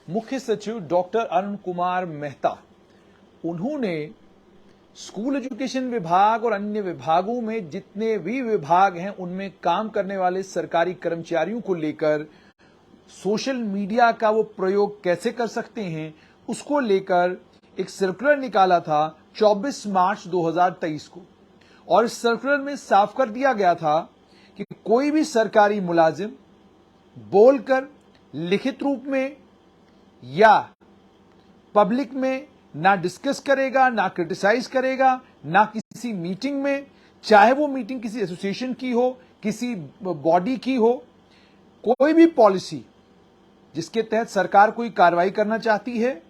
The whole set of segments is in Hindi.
मुख्य सचिव डॉक्टर अरुण कुमार मेहता, उन्होंने स्कूल एजुकेशन विभाग और अन्य विभागों में जितने भी विभाग हैं उनमें काम करने वाले सरकारी कर्मचारियों को लेकर सोशल मीडिया का वो प्रयोग कैसे कर सकते हैं उसको लेकर एक सर्कुलर निकाला था 24 मार्च 2023 को। और इस सर्कुलर में साफ कर दिया गया था कि कोई भी सरकारी मुलाजिम बोलकर, लिखित रूप में या पब्लिक में ना डिस्कस करेगा, ना क्रिटिसाइज करेगा, ना किसी मीटिंग में, चाहे वो मीटिंग किसी एसोसिएशन की हो, किसी बॉडी की हो, कोई भी पॉलिसी जिसके तहत सरकार कोई कार्रवाई करना चाहती है,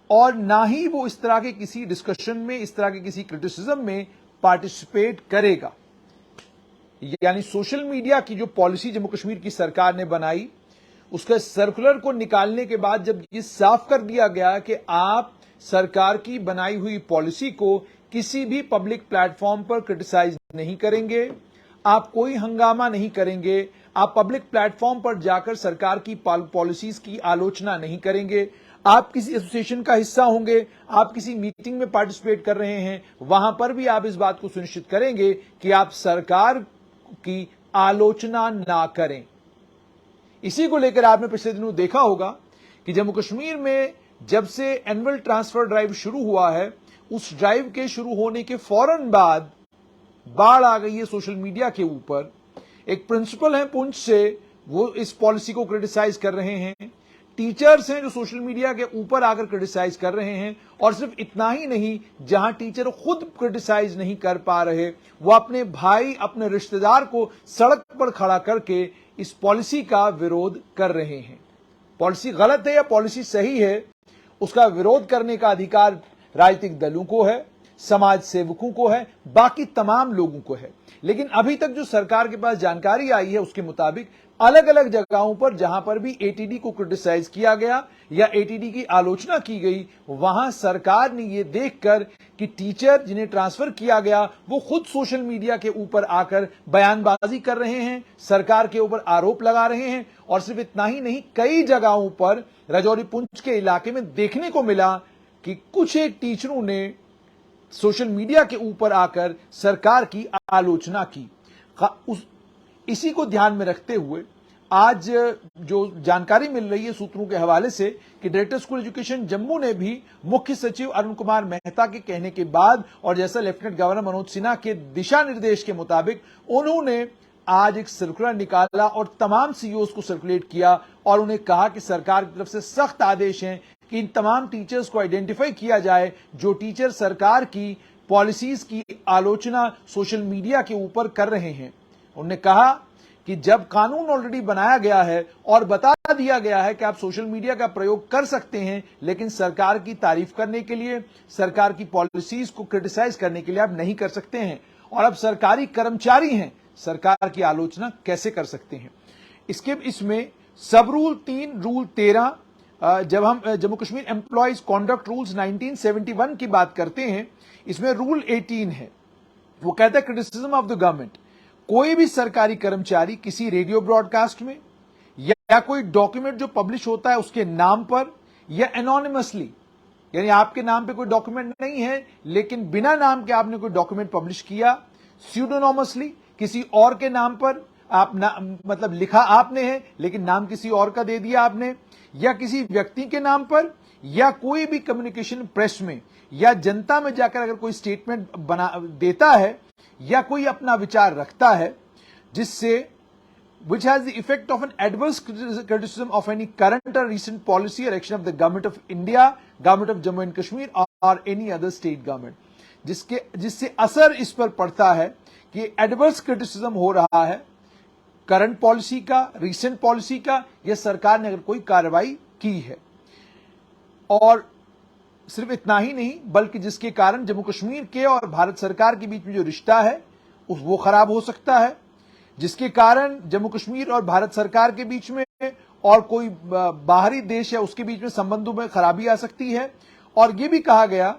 और ना ही वो इस तरह के किसी डिस्कशन में, इस तरह के किसी क्रिटिसिज्म में पार्टिसिपेट करेगा। यानी सोशल मीडिया की जो पॉलिसी जम्मू कश्मीर की सरकार ने बनाई, उसके सर्कुलर को निकालने के बाद जब ये साफ कर दिया गया कि आप सरकार की बनाई हुई पॉलिसी को किसी भी पब्लिक प्लेटफॉर्म पर क्रिटिसाइज नहीं करेंगे, आप कोई हंगामा नहीं करेंगे, आप पब्लिक प्लेटफॉर्म पर जाकर सरकार की पॉलिसीज की आलोचना नहीं करेंगे, आप किसी एसोसिएशन का हिस्सा होंगे, आप किसी मीटिंग में पार्टिसिपेट कर रहे हैं, वहां पर भी आप इस बात को सुनिश्चित करेंगे कि आप सरकार की आलोचना ना करें। इसी को लेकर आपने पिछले दिनों देखा होगा कि जम्मू कश्मीर में जब से एनुअल ट्रांसफर ड्राइव शुरू हुआ है, उस ड्राइव के शुरू होने के फौरन बाद बाढ़ आ गई है सोशल मीडिया के ऊपर। एक प्रिंसिपल है पुंछ से, वो इस पॉलिसी को क्रिटिसाइज कर रहे हैं, टीचर्स हैं जो सोशल मीडिया के ऊपर आकर क्रिटिसाइज कर रहे हैं, और सिर्फ इतना ही नहीं, जहां टीचर खुद क्रिटिसाइज नहीं कर पा रहे, वो अपने भाई, अपने रिश्तेदार को सड़क पर खड़ा करके इस पॉलिसी का विरोध कर रहे हैं। पॉलिसी गलत है या पॉलिसी सही है, उसका विरोध करने का अधिकार राजनीतिक दलों को है, समाज सेवकों को है, बाकी तमाम लोगों को है। लेकिन अभी तक जो सरकार के पास जानकारी आई है उसके मुताबिक अलग अलग जगहों पर जहां पर भी एटीडी को क्रिटिसाइज किया गया या एटीडी की आलोचना की गई, वहां सरकार ने यह देखकर कि टीचर जिन्हें ट्रांसफर किया गया वो खुद सोशल मीडिया के ऊपर आकर बयानबाजी कर रहे हैं, सरकार के ऊपर आरोप लगा रहे हैं, और सिर्फ इतना ही नहीं, कई जगहों पर राजौरी पुंछ के इलाके में देखने को मिला कि कुछ एक टीचरों ने सोशल मीडिया के ऊपर आकर सरकार की आलोचना की। इसी को ध्यान में रखते हुए आज जो जानकारी मिल रही है सूत्रों के हवाले से कि डायरेक्टर स्कूल एजुकेशन जम्मू ने भी मुख्य सचिव अरुण कुमार मेहता के कहने के बाद और जैसा लेफ्टिनेंट गवर्नर मनोज सिन्हा के दिशा निर्देश के मुताबिक उन्होंने आज एक सर्कुलर निकाला और तमाम सीईओज को सर्कुलेट किया, और उन्हें कहा कि सरकार की तरफ से सख्त आदेश हैं कि इन तमाम टीचर्स को आइडेंटिफाई किया जाए जो टीचर सरकार की पॉलिसीज की आलोचना सोशल मीडिया के ऊपर कर रहे हैं। उन्होंने कहा कि जब कानून ऑलरेडी बनाया गया है और बता दिया गया है कि आप सोशल मीडिया का प्रयोग कर सकते हैं, लेकिन सरकार की तारीफ करने के लिए, सरकार की पॉलिसीज को क्रिटिसाइज करने के लिए आप नहीं कर सकते हैं, और अब सरकारी कर्मचारी हैं, सरकार की आलोचना कैसे कर सकते हैं। इसमें सब रूल 3, रूल 13, जब हम Jammu Kashmir employees conduct rules 1971 की बात करते हैं, इसमें रूल 18 है। वो कहता है क्रिटिसिज्म ऑफ द गवर्नमेंट, कोई भी सरकारी कर्मचारी किसी रेडियो ब्रॉडकास्ट में या कोई डॉक्यूमेंट जो पब्लिश होता है उसके नाम पर या एनोनिमसली, यानी आपके नाम पे कोई डॉक्यूमेंट नहीं है लेकिन बिना नाम के आपने कोई डॉक्यूमेंट पब्लिश किया, स्यूडोनोमसली किसी और के नाम पर आप मतलब लिखा आपने है लेकिन नाम किसी और का दे दिया आपने, या किसी व्यक्ति के नाम पर, या कोई भी कम्युनिकेशन प्रेस में या जनता में जाकर अगर कोई स्टेटमेंट बना देता है या कोई अपना विचार रखता है जिससे which has the effect of an adverse criticism of any current or recent policy or action of the government of India, government of Jammu and Kashmir or any other state government, जिससे असर इस पर पड़ता है कि एडवर्स क्रिटिसिज्म हो रहा है करंट पॉलिसी का, रीसेंट पॉलिसी का, या सरकार ने अगर कोई कार्रवाई की है। और सिर्फ इतना ही नहीं बल्कि जिसके कारण जम्मू कश्मीर के और भारत सरकार के बीच में जो रिश्ता है वो खराब हो सकता है, जिसके कारण जम्मू कश्मीर और भारत सरकार के बीच में और कोई बाहरी देश है उसके बीच में संबंधों में खराबी आ सकती है। और यह भी कहा गया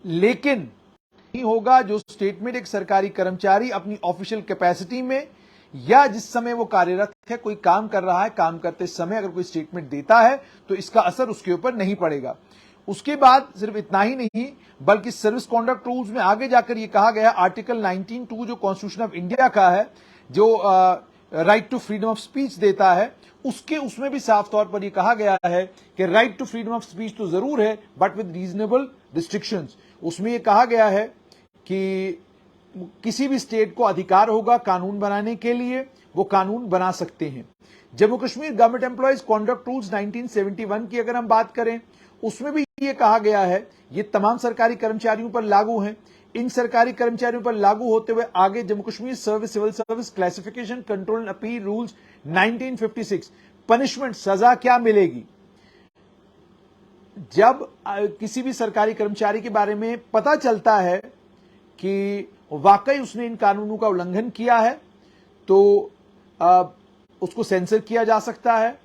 लेकिन नहीं होगा जो स्टेटमेंट एक सरकारी कर्मचारी अपनी ऑफिशियल कैपेसिटी में या जिस समय वो कार्यरत है, कोई काम कर रहा है, काम करते समय अगर कोई स्टेटमेंट देता है तो इसका असर उसके ऊपर नहीं पड़ेगा। उसके बाद सिर्फ इतना ही नहीं, बल्कि सर्विस कॉन्डक्ट रूल्स में आगे जाकर ये कहा गया, आर्टिकल 19(2) जो कॉन्स्टिट्यूशन ऑफ इंडिया का है, जो right to freedom of speech देता है, उसमें भी साफ तौर पर यह कहा गया है कि right to freedom of speech तो जरूर है, बट विद रीजनेबल रिस्ट्रिक्शंस। उसमें यह कहा गया है कि किसी भी स्टेट को अधिकार होगा कानून बनाने के लिए, वो कानून बना सकते हैं। Jammu Kashmir government employees conduct rules 1971 की अगर हम बात करें, उसमें भी ये कहा गया है ये तमाम सरकारी कर्मचारियों पर लागू हैं। इन सरकारी कर्मचारियों पर लागू होते हुए आगे Jammu Kashmir service civil service classification control and appeal rules 1956, punishment, सजा क्या मिलेगी जब किसी भी सरकारी कर्मचारी के बारे में पता चलता है कि वाकई उसने इन कानूनों का उल्लंघन किया है, तो उसको सेंसर किया जा सकता है,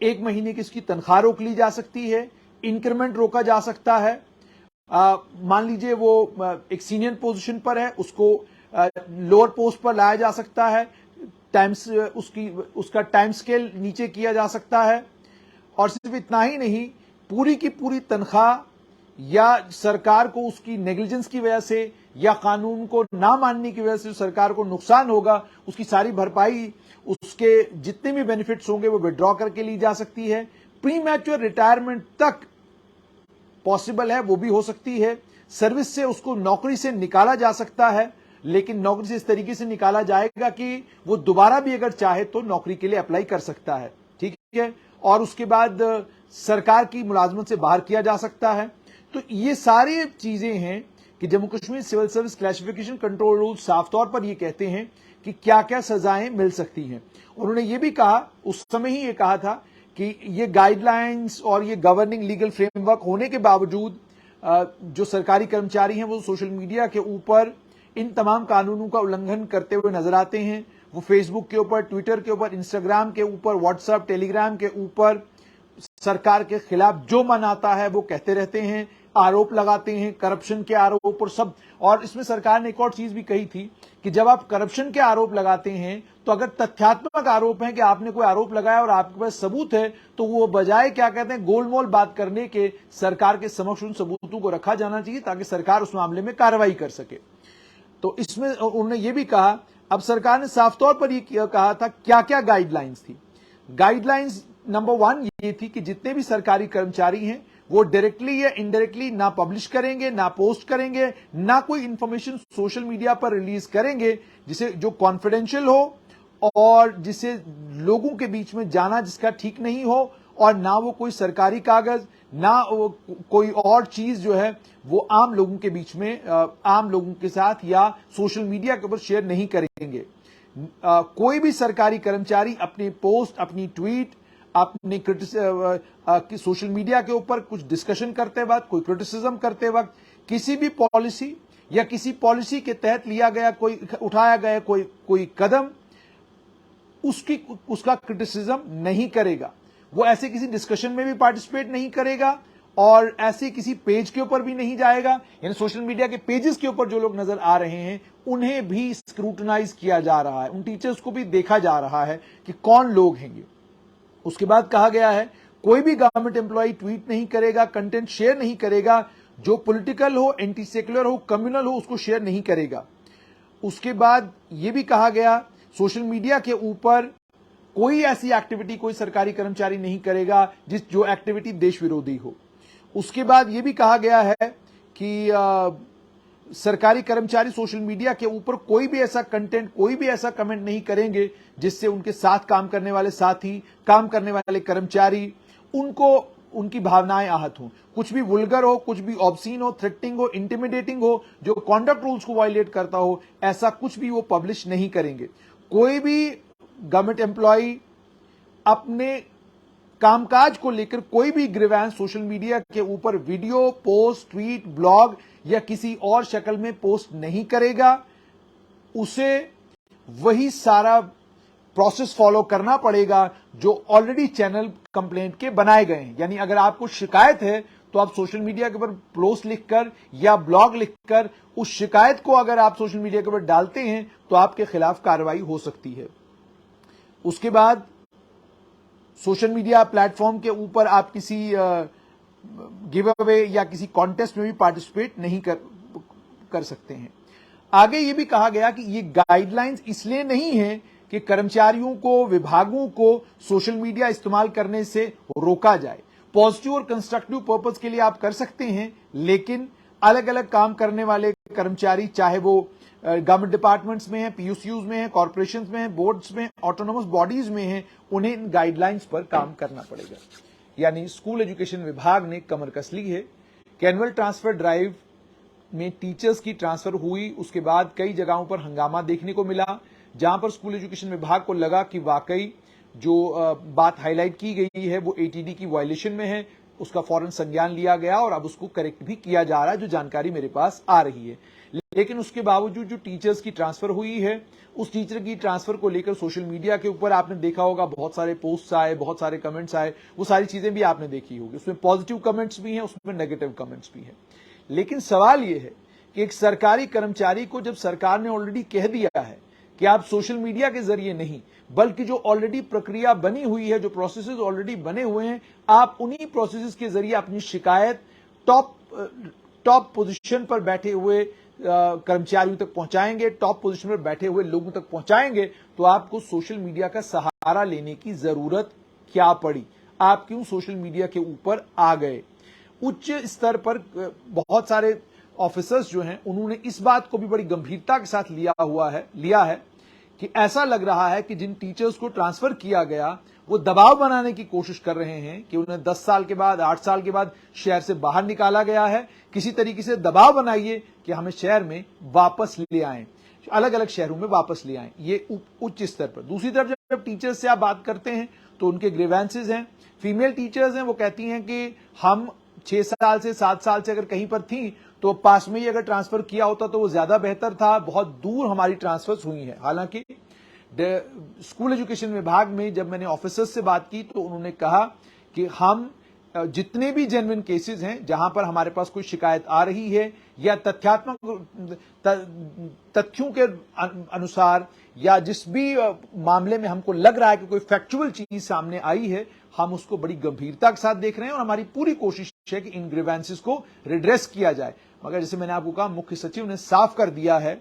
1 महीने की उसकी तनख्वाह रोक ली जा सकती है, इंक्रीमेंट रोका जा सकता है। मान लीजिए वो एक सीनियर पोजीशन पर है, उसको लोअर पोस्ट पर लाया जा सकता है, उसका टाइम स्केल नीचे किया जा सकता है। और सिर्फ इतना ही नहीं, पूरी की पूरी तनख्वाह या सरकार को उसकी नेग्लिजेंस की वजह से या कानून को ना मानने की वजह से सरकार को नुकसान होगा, उसकी सारी भरपाई, उसके जितने भी बेनिफिट्स होंगे वो विड्रॉ करके ली जा सकती है। प्री मैच्योर रिटायरमेंट तक पॉसिबल है, वो भी हो सकती है। सर्विस से उसको नौकरी से निकाला जा सकता है, लेकिन नौकरी से इस तरीके से निकाला जाएगा कि वो दोबारा भी अगर चाहे तो नौकरी के लिए अप्लाई कर सकता है, ठीक है। और उसके बाद सरकार की मुलाजमत से बाहर किया जा सकता है। तो ये सारी चीजें हैं कि Jammu Kashmir civil service classification control rule साफ तौर पर ये कहते हैं कि क्या क्या सजाएं मिल सकती हैं। उन्होंने ये भी कहा, उस समय ही ये कहा था कि ये गाइडलाइंस और ये गवर्निंग लीगल फ्रेमवर्क होने के बावजूद जो सरकारी कर्मचारी हैं वो सोशल मीडिया के ऊपर इन तमाम कानूनों का उल्लंघन करते हुए नजर आते हैं। वो फेसबुक के ऊपर, ट्विटर के ऊपर, इंस्टाग्राम के ऊपर, व्हाट्सएप, टेलीग्राम के ऊपर सरकार के खिलाफ जो मन आता है वो कहते रहते हैं, आरोप लगाते हैं, करप्शन के आरोप और सब। और इसमें सरकार ने एक और चीज भी कही थी कि जब आप करप्शन के आरोप लगाते हैं तो अगर तथ्यात्मक आरोप है कि आपने कोई आरोप लगाया और आपके पास सबूत है, तो वो बजाय क्या कहते हैं गोलमोल बात करने के सरकार के समक्ष उन सबूतों को रखा जाना चाहिए ताकि सरकार उस मामले में कार्रवाई कर सके। तो इसमें उन्होंने ये भी कहा, अब सरकार ने साफ तौर पर यह कहा था क्या क्या गाइडलाइंस थी। गाइडलाइंस नंबर 1 ये थी कि जितने भी सरकारी कर्मचारी हैं वो डायरेक्टली या इनडायरेक्टली ना पब्लिश करेंगे, ना पोस्ट करेंगे, ना कोई इंफॉर्मेशन सोशल मीडिया पर रिलीज करेंगे जिसे जो कॉन्फिडेंशियल हो और जिसे लोगों के बीच में जाना जिसका ठीक नहीं हो, और ना वो कोई सरकारी कागज, ना वो कोई और चीज जो है वो आम लोगों के बीच में, आम लोगों के साथ या सोशल मीडिया के ऊपर शेयर नहीं करेंगे। कोई भी सरकारी कर्मचारी अपनी पोस्ट, अपनी ट्वीट, अपनी सोशल मीडिया के ऊपर कुछ डिस्कशन करते वक्त, कोई क्रिटिसिज्म करते वक्त, किसी भी पॉलिसी या किसी पॉलिसी के तहत लिया गया कोई उठाया गया कोई कदम, उसका क्रिटिसिज्म नहीं करेगा। वो ऐसे किसी डिस्कशन में भी पार्टिसिपेट नहीं करेगा और ऐसे किसी पेज के ऊपर भी नहीं जाएगा। यानी सोशल मीडिया के पेजेस के ऊपर जो लोग नजर आ रहे हैं उन्हें भी स्क्रूटनाइज किया जा रहा है, उन टीचर्स को भी देखा जा रहा है कि कौन लोग हैं ये। उसके बाद कहा गया है कोई भी गवर्नमेंट एम्प्लॉय ट्वीट नहीं करेगा, कंटेंट शेयर नहीं करेगा जो पॉलिटिकल हो, एंटी सेक्युलर हो, कम्युनल हो, उसको शेयर नहीं करेगा। उसके बाद यह भी कहा गया सोशल मीडिया के ऊपर कोई ऐसी एक्टिविटी कोई सरकारी कर्मचारी नहीं करेगा जो एक्टिविटी देश विरोधी हो। उसके बाद यह भी कहा गया है कि सरकारी कर्मचारी सोशल मीडिया के ऊपर कोई भी ऐसा कंटेंट, कोई भी ऐसा कमेंट नहीं करेंगे जिससे उनके साथ काम करने वाले साथी, काम करने वाले कर्मचारी, उनको उनकी भावनाएं आहत हों। कुछ भी वुल्गर हो, कुछ भी ऑब्सीन हो, थ्रेटनिंग हो, इंटिमिडेटिंग हो, जो कॉन्डक्ट रूल्स को वायलेट करता हो, ऐसा कुछ भी वो पब्लिश नहीं करेंगे। कोई भी गवर्नमेंट एम्प्लॉय अपने कामकाज को लेकर कोई भी ग्रीवेंस सोशल मीडिया के ऊपर वीडियो, पोस्ट, ट्वीट, ब्लॉग या किसी और शक्ल में पोस्ट नहीं करेगा। उसे वही सारा प्रोसेस फॉलो करना पड़ेगा जो ऑलरेडी चैनल कंप्लेंट के बनाए गए हैं। यानी अगर आपको शिकायत है तो आप सोशल मीडिया के ऊपर पोस्ट लिखकर या ब्लॉग लिखकर उस शिकायत को अगर आप सोशल मीडिया के ऊपर डालते हैं तो आपके खिलाफ कार्रवाई हो सकती है। उसके बाद सोशल मीडिया प्लेटफॉर्म के ऊपर आप किसी गिव अवे या किसी कॉन्टेस्ट में भी पार्टिसिपेट नहीं कर सकते हैं। आगे ये भी कहा गया कि ये गाइडलाइंस इसलिए नहीं है कि कर्मचारियों को, विभागों को सोशल मीडिया इस्तेमाल करने से रोका जाए। पॉजिटिव और कंस्ट्रक्टिव पर्पस के लिए आप कर सकते हैं, लेकिन अलग अलग काम करने वाले कर्मचारी, चाहे वो गवर्नमेंट डिपार्टमेंट्स में है, पीयूसीयूज में है, कॉर्पोरेशंस में है, बोर्ड्स में, ऑटोनोमस बॉडीज में है, उन्हें इन गाइडलाइंस पर काम करना पड़ेगा। यानी स्कूल एजुकेशन विभाग ने कमर कस ली है कि एनुअल ट्रांसफर ड्राइव में टीचर्स की ट्रांसफर हुई, उसके बाद कई जगहों पर हंगामा देखने को मिला, जहां पर स्कूल एजुकेशन विभाग को लगा कि वाकई जो बात हाईलाइट की गई है वो एटीडी की वायलेशन में है। उसका फौरन संज्ञान लिया गया और अब उसको करेक्ट भी किया जा रहा है, जो जानकारी मेरे पास आ रही है। लेकिन उसके बावजूद जो टीचर्स की ट्रांसफर हुई है, उस टीचर की ट्रांसफर को लेकर सोशल मीडिया के ऊपर आपने देखा होगा बहुत सारे पोस्ट्स आए, बहुत सारे कमेंट्स आए, वो सारी चीजें भी आपने देखी होगी। उसमें पॉजिटिव कमेंट्स भी हैं, उसमें नेगेटिव कमेंट्स भी हैं। लेकिन सवाल यह है कि एक सरकारी कर्मचारी को जब सरकार ने ऑलरेडी कह दिया है कि आप सोशल मीडिया के जरिए नहीं, बल्कि जो ऑलरेडी प्रक्रिया बनी हुई है, जो प्रोसेसेस ऑलरेडी बने हुए हैं, आप उन्हीं प्रोसेसेस के जरिए अपनी शिकायत टॉप पोजीशन पर बैठे हुए कर्मचारियों तक पहुंचाएंगे, टॉप पोजीशन पर बैठे हुए लोगों तक पहुंचाएंगे, तो आपको सोशल मीडिया का सहारा लेने की जरूरत क्या पड़ी? आप क्यों सोशल मीडिया के ऊपर आ गए? उच्च स्तर पर बहुत सारे ऑफिसर्स जो हैं, उन्होंने इस बात को भी बड़ी गंभीरता के साथ लिया है कि ऐसा लग रहा है कि जिन टीचर्स को ट्रांसफर किया गया वो दबाव बनाने की कोशिश कर रहे हैं कि उन्हें 10 साल के बाद, 8 साल के बाद शहर से बाहर निकाला गया है। किसी तरीके से दबाव बनाइए कि हमें शहर में वापस ले आए, अलग अलग शहरों में वापस ले आए। ये उच्च स्तर पर। दूसरी तरफ जब टीचर्स से आप बात करते हैं तो उनके ग्रीवेंसेस हैं। फीमेल टीचर्स हैं, वो कहती हैं कि हम 6 साल से 7 साल से अगर कहीं पर थी तो पास में ही अगर ट्रांसफर किया होता तो वो ज्यादा बेहतर था। बहुत दूर हमारी ट्रांसफर्स हुई है। हालांकि स्कूल एजुकेशन विभाग में जब मैंने ऑफिसर्स से बात की तो उन्होंने कहा कि हम जितने भी जेन्युइन केसेस हैं, जहां पर हमारे पास कोई शिकायत आ रही है या तथ्यात्मक तथ्यों के अनुसार या जिस भी मामले में हमको लग रहा है कि कोई फैक्चुअल चीज सामने आई है, हम उसको बड़ी गंभीरता के साथ देख रहे हैं और हमारी पूरी कोशिश है कि इन ग्रीवेंसेस को रिड्रेस किया जाए। मगर जैसे मैंने आपको कहा, मुख्य सचिव ने साफ कर दिया है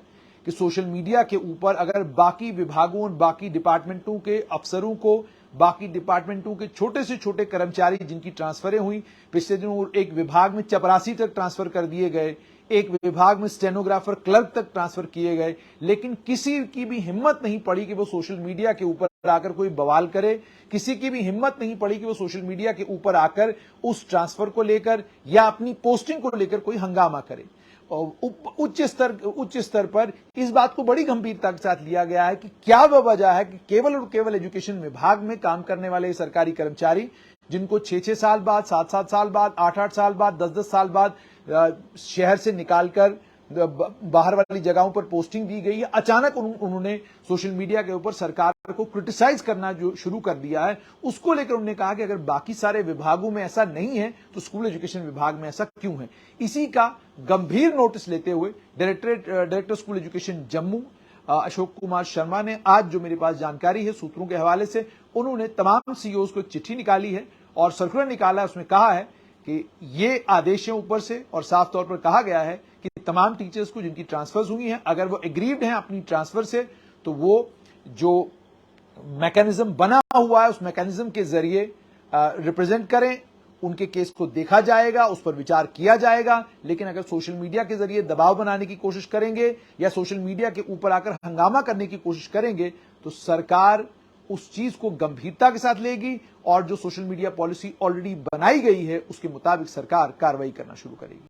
कि सोशल मीडिया के ऊपर अगर बाकी विभागों, बाकी डिपार्टमेंटों के अफसरों को, बाकी डिपार्टमेंटों के छोटे से छोटे कर्मचारी जिनकी ट्रांसफरें हुई, पिछले दिनों एक विभाग में चपरासी तक ट्रांसफर कर दिए गए, एक विभाग में स्टेनोग्राफर क्लर्क तक ट्रांसफर किए गए, लेकिन किसी की भी हिम्मत नहीं पड़ी कि वो सोशल मीडिया के ऊपर आकर कोई बवाल करे। किसी की भी हिम्मत नहीं पड़ी कि वो सोशल मीडिया के ऊपर आकर उस ट्रांसफर को लेकर या अपनी पोस्टिंग को लेकर कोई हंगामा करे। उच्च स्तर पर इस बात को बड़ी गंभीरता के साथ लिया गया है कि क्या वह वजह है कि केवल और केवल एजुकेशन विभाग में काम करने वाले सरकारी कर्मचारी, जिनको 6-6 साल बाद, 7-7 साल बाद, 8-8 साल बाद, 10-10 साल बाद शहर से निकालकर बाहर वाली जगहों पर पोस्टिंग दी गई है, अचानक उन्होंने सोशल मीडिया के ऊपर सरकार को क्रिटिसाइज करना जो शुरू कर दिया है, उसको लेकर उन्होंने कहा कि अगर बाकी सारे विभागों में ऐसा नहीं है तो स्कूल एजुकेशन विभाग में ऐसा क्यों है। इसी का गंभीर नोटिस लेते हुए director school education Jammu Ashok Kumar Sharma ने आज जो मेरे पास जानकारी है सूत्रों के हवाले से, उन्होंने तमाम सीईओज को एक चिट्ठी निकाली है और सर्कुलर निकाला है। उसमें कहा है कि ये आदेश है ऊपर से और साफ तौर पर कहा गया है कि तमाम टीचर्स को जिनकी ट्रांसफर्स हुई हैं, अगर वो एग्रीव्ड हैं अपनी ट्रांसफर से, तो वो जो मैकेनिज्म बना हुआ है उस मैकेनिज्म के जरिए रिप्रेजेंट करें, उनके केस को देखा जाएगा, उस पर विचार किया जाएगा। लेकिन अगर सोशल मीडिया के जरिए दबाव बनाने की कोशिश करेंगे या सोशल मीडिया के ऊपर आकर हंगामा करने की कोशिश करेंगे तो सरकार उस चीज को गंभीरता के साथ लेगी और जो सोशल मीडिया पॉलिसी ऑलरेडी बनाई गई है उसके मुताबिक सरकार कार्रवाई करना शुरू करेगी।